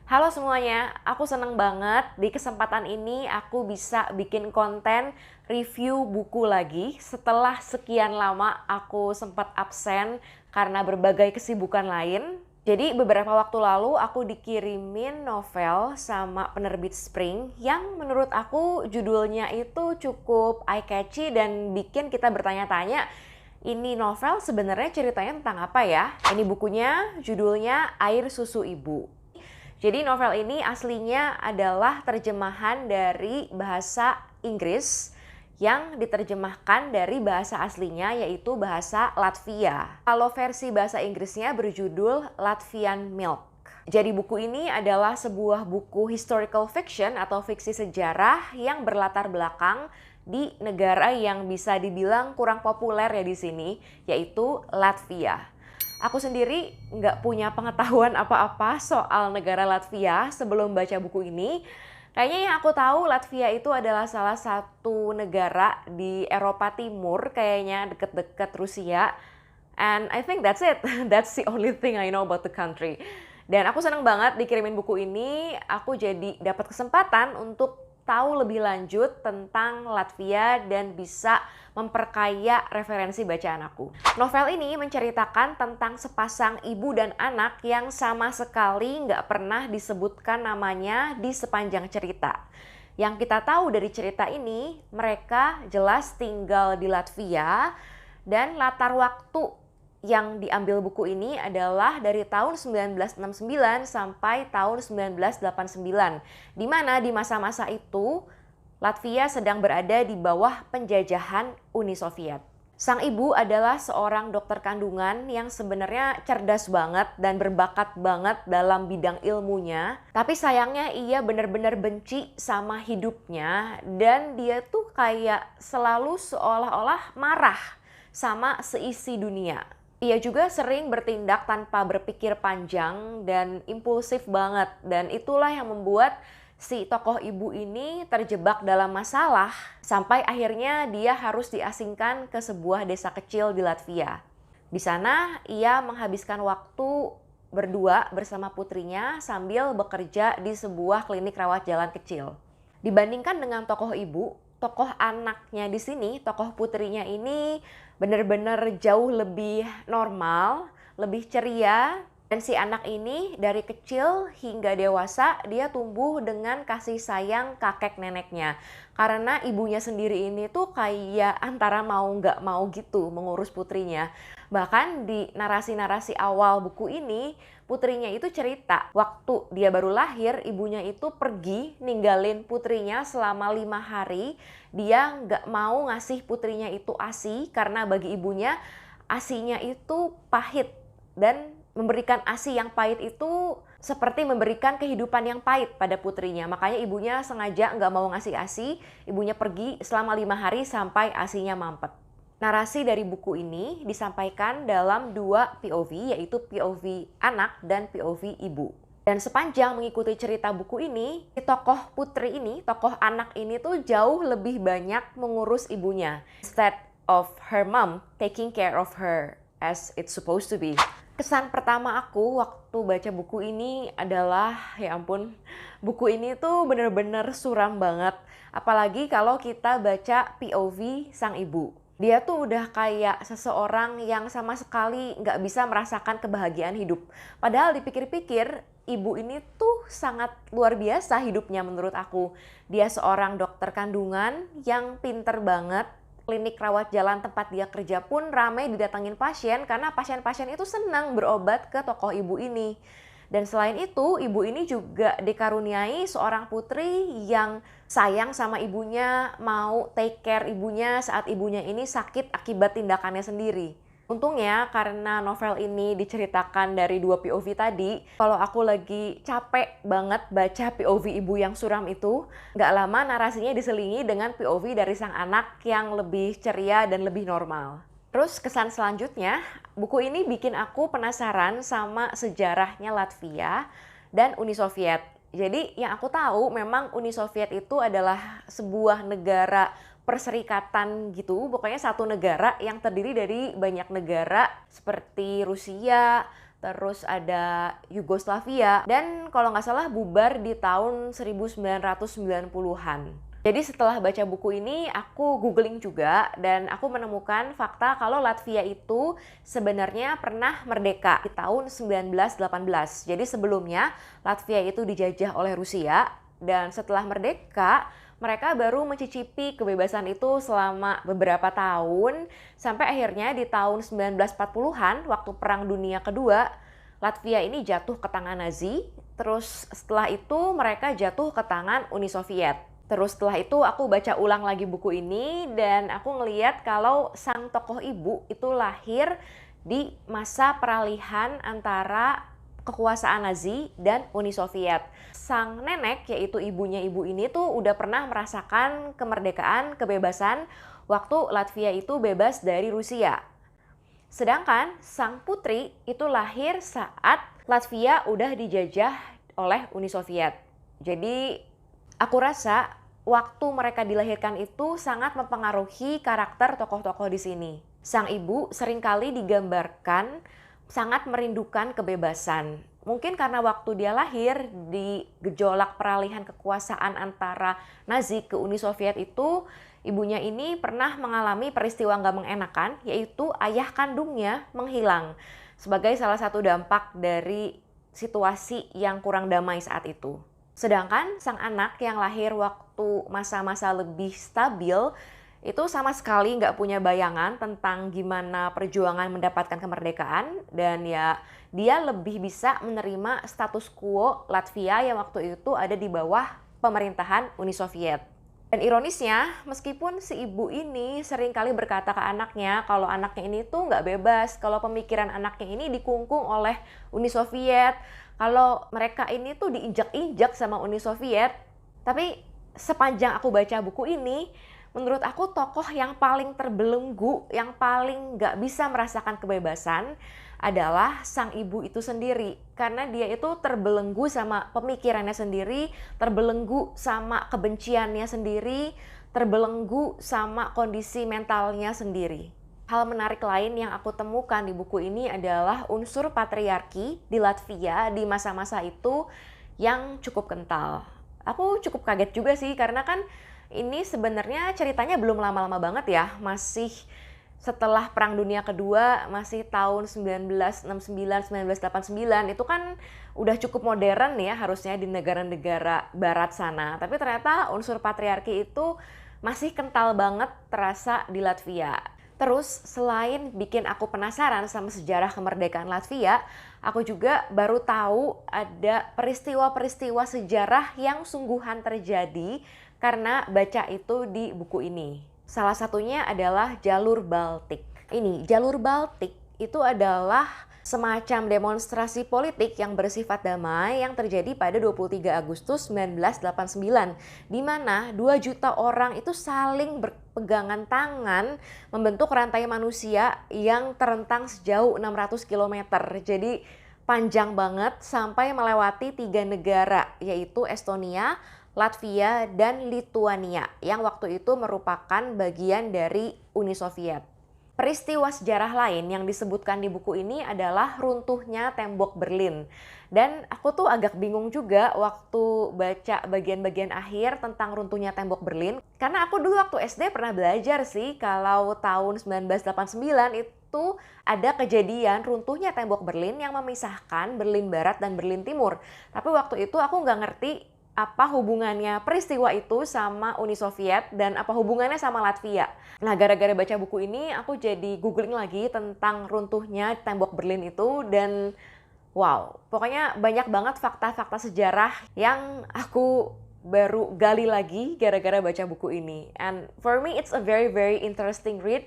Halo semuanya, aku seneng banget di kesempatan ini aku bisa bikin konten review buku lagi setelah sekian lama aku sempat absen karena berbagai kesibukan lain. Jadi beberapa waktu lalu aku dikirimin novel sama penerbit Spring yang menurut aku judulnya itu cukup eye-catchy dan bikin kita bertanya-tanya, ini novel sebenarnya ceritanya tentang apa ya? Ini bukunya judulnya Air Susu Ibu. Jadi novel ini aslinya adalah terjemahan dari bahasa Inggris yang diterjemahkan dari bahasa aslinya yaitu bahasa Latvia. Kalau versi bahasa Inggrisnya berjudul Latvian Milk. Jadi buku ini adalah sebuah buku historical fiction atau fiksi sejarah yang berlatar belakang di negara yang bisa dibilang kurang populer ya di sini, yaitu Latvia. Aku sendiri nggak punya pengetahuan apa-apa soal negara Latvia sebelum baca buku ini. Kayaknya yang aku tahu Latvia itu adalah salah satu negara di Eropa Timur, kayaknya deket-deket Rusia. And I think that's it. That's the only thing I know about the country. Dan aku seneng banget dikirimin buku ini. Aku jadi dapat kesempatan untuk tahu lebih lanjut tentang Latvia dan bisa memperkaya referensi bacaan aku. Novel ini menceritakan tentang sepasang ibu dan anak yang sama sekali nggak pernah disebutkan namanya di sepanjang cerita. Yang kita tahu dari cerita ini, mereka jelas tinggal di Latvia dan latar waktu yang diambil buku ini adalah dari tahun 1969 sampai tahun 1989. Di mana di masa-masa itu Latvia sedang berada di bawah penjajahan Uni Soviet. Sang ibu adalah seorang dokter kandungan yang sebenarnya cerdas banget dan berbakat banget dalam bidang ilmunya. Tapi sayangnya ia benar-benar benci sama hidupnya dan dia tuh kayak selalu seolah-olah marah sama seisi dunia. Ia juga sering bertindak tanpa berpikir panjang dan impulsif banget. Dan itulah yang membuat si tokoh ibu ini terjebak dalam masalah sampai akhirnya dia harus diasingkan ke sebuah desa kecil di Latvia. Di sana ia menghabiskan waktu berdua bersama putrinya sambil bekerja di sebuah klinik rawat jalan kecil. Dibandingkan dengan tokoh ibu, tokoh anaknya di sini, tokoh putrinya ini benar-benar jauh lebih normal, lebih ceria. Dan si anak ini dari kecil hingga dewasa dia tumbuh dengan kasih sayang kakek neneknya. Karena ibunya sendiri ini tuh kayak antara mau nggak mau gitu mengurus putrinya. Bahkan di narasi-narasi awal buku ini, putrinya itu cerita waktu dia baru lahir, ibunya itu pergi ninggalin putrinya selama 5 hari. Dia nggak mau ngasih putrinya itu ASI karena bagi ibunya ASInya itu pahit. Dan memberikan ASI yang pahit itu seperti memberikan kehidupan yang pahit pada putrinya. Makanya ibunya sengaja nggak mau ngasih ASI, ibunya pergi selama 5 hari sampai ASInya mampet. Narasi dari buku ini disampaikan dalam 2 POV, yaitu POV anak dan POV ibu. Dan sepanjang mengikuti cerita buku ini, si tokoh putri ini, tokoh anak ini tuh jauh lebih banyak mengurus ibunya. Instead of her mom taking care of her as it's supposed to be. Kesan pertama aku waktu baca buku ini adalah, ya ampun, buku ini tuh bener-bener suram banget. Apalagi kalau kita baca POV sang ibu. Dia tuh udah kayak seseorang yang sama sekali nggak bisa merasakan kebahagiaan hidup. Padahal dipikir-pikir, ibu ini tuh sangat luar biasa hidupnya menurut aku. Dia seorang dokter kandungan yang pinter banget. Klinik rawat jalan tempat dia kerja pun ramai didatangin pasien karena pasien-pasien itu senang berobat ke tokoh ibu ini. Dan selain itu, ibu ini juga dikaruniai seorang putri yang sayang sama ibunya, mau take care ibunya saat ibunya ini sakit akibat tindakannya sendiri. Untungnya karena novel ini diceritakan dari 2 POV tadi, kalau aku lagi capek banget baca POV ibu yang suram itu, nggak lama narasinya diselingi dengan POV dari sang anak yang lebih ceria dan lebih normal. Terus kesan selanjutnya, buku ini bikin aku penasaran sama sejarahnya Latvia dan Uni Soviet. Jadi yang aku tahu memang Uni Soviet itu adalah sebuah negara perserikatan gitu, pokoknya satu negara yang terdiri dari banyak negara seperti Rusia, terus ada Yugoslavia, dan kalau nggak salah bubar di tahun 1990-an. Jadi setelah baca buku ini, aku googling juga dan aku menemukan fakta kalau Latvia itu sebenarnya pernah merdeka di tahun 1918. Jadi sebelumnya Latvia itu dijajah oleh Rusia dan setelah merdeka mereka baru mencicipi kebebasan itu selama beberapa tahun sampai akhirnya di tahun 1940-an waktu Perang Dunia Kedua, Latvia ini jatuh ke tangan Nazi. Terus setelah itu mereka jatuh ke tangan Uni Soviet. Terus setelah itu aku baca ulang lagi buku ini dan aku ngeliat kalau sang tokoh ibu itu lahir di masa peralihan antara kekuasaan Nazi dan Uni Soviet. Sang nenek, yaitu ibunya ibu ini tuh udah pernah merasakan kemerdekaan, kebebasan waktu Latvia itu bebas dari Rusia. Sedangkan sang putri itu lahir saat Latvia udah dijajah oleh Uni Soviet. Jadi aku rasa waktu mereka dilahirkan itu sangat mempengaruhi karakter tokoh-tokoh di sini. Sang ibu seringkali digambarkan sangat merindukan kebebasan. Mungkin karena waktu dia lahir di gejolak peralihan kekuasaan antara Nazi ke Uni Soviet itu, ibunya ini pernah mengalami peristiwa nggak mengenakan, yaitu ayah kandungnya menghilang sebagai salah satu dampak dari situasi yang kurang damai saat itu. Sedangkan sang anak yang lahir waktu masa-masa lebih stabil itu sama sekali nggak punya bayangan tentang gimana perjuangan mendapatkan kemerdekaan dan ya dia lebih bisa menerima status quo Latvia yang waktu itu ada di bawah pemerintahan Uni Soviet. Dan ironisnya, meskipun si ibu ini seringkali berkata ke anaknya kalau anaknya ini tuh nggak bebas, kalau pemikiran anaknya ini dikungkung oleh Uni Soviet, kalau mereka ini tuh diinjak-injak sama Uni Soviet. Tapi sepanjang aku baca buku ini, menurut aku tokoh yang paling terbelenggu, yang paling nggak bisa merasakan kebebasan adalah sang ibu itu sendiri. Karena dia itu terbelenggu sama pemikirannya sendiri, terbelenggu sama kebenciannya sendiri, terbelenggu sama kondisi mentalnya sendiri. Hal menarik lain yang aku temukan di buku ini adalah unsur patriarki di Latvia di masa-masa itu yang cukup kental. Aku cukup kaget juga sih karena kan ini sebenarnya ceritanya belum lama-lama banget ya, masih setelah Perang Dunia Kedua, masih tahun 1969, 1989, itu kan udah cukup modern ya harusnya di negara-negara barat sana. Tapi ternyata unsur patriarki itu masih kental banget terasa di Latvia. Terus selain bikin aku penasaran sama sejarah kemerdekaan Latvia, aku juga baru tahu ada peristiwa-peristiwa sejarah yang sungguhan terjadi karena baca itu di buku ini. Salah satunya adalah Jalur Baltik. Ini, Jalur Baltik itu adalah semacam demonstrasi politik yang bersifat damai yang terjadi pada 23 Agustus 1989, di mana 2 juta orang itu saling berpegangan tangan membentuk rantai manusia yang terentang sejauh 600 km. Jadi panjang banget sampai melewati 3 negara, yaitu Estonia, Latvia, dan Lituania yang waktu itu merupakan bagian dari Uni Soviet. Peristiwa sejarah lain yang disebutkan di buku ini adalah runtuhnya tembok Berlin. Dan aku tuh agak bingung juga waktu baca bagian-bagian akhir tentang runtuhnya tembok Berlin. Karena aku dulu waktu SD pernah belajar sih kalau tahun 1989 itu ada kejadian runtuhnya tembok Berlin yang memisahkan Berlin Barat dan Berlin Timur. Tapi waktu itu aku nggak ngerti apa hubungannya peristiwa itu sama Uni Soviet dan apa hubungannya sama Latvia. Nah, gara-gara baca buku ini aku jadi googling lagi tentang runtuhnya tembok Berlin itu dan wow, pokoknya banyak banget fakta-fakta sejarah yang aku baru gali lagi gara-gara baca buku ini. And for me it's a very interesting read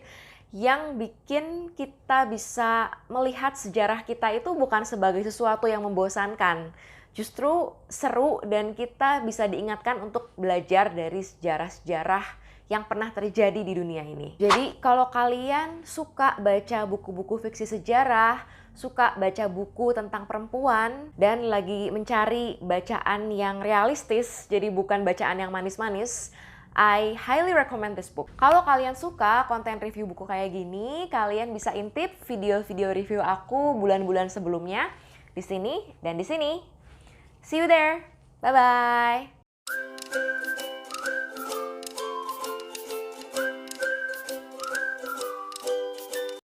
yang bikin kita bisa melihat sejarah kita itu bukan sebagai sesuatu yang membosankan. Justru seru dan kita bisa diingatkan untuk belajar dari sejarah-sejarah yang pernah terjadi di dunia ini. Jadi kalau kalian suka baca buku-buku fiksi sejarah, suka baca buku tentang perempuan, dan lagi mencari bacaan yang realistis, jadi bukan bacaan yang manis-manis, I highly recommend this book. Kalau kalian suka konten review buku kayak gini, kalian bisa intip video-video review aku bulan-bulan sebelumnya di sini dan di sini. See you there. Bye-bye.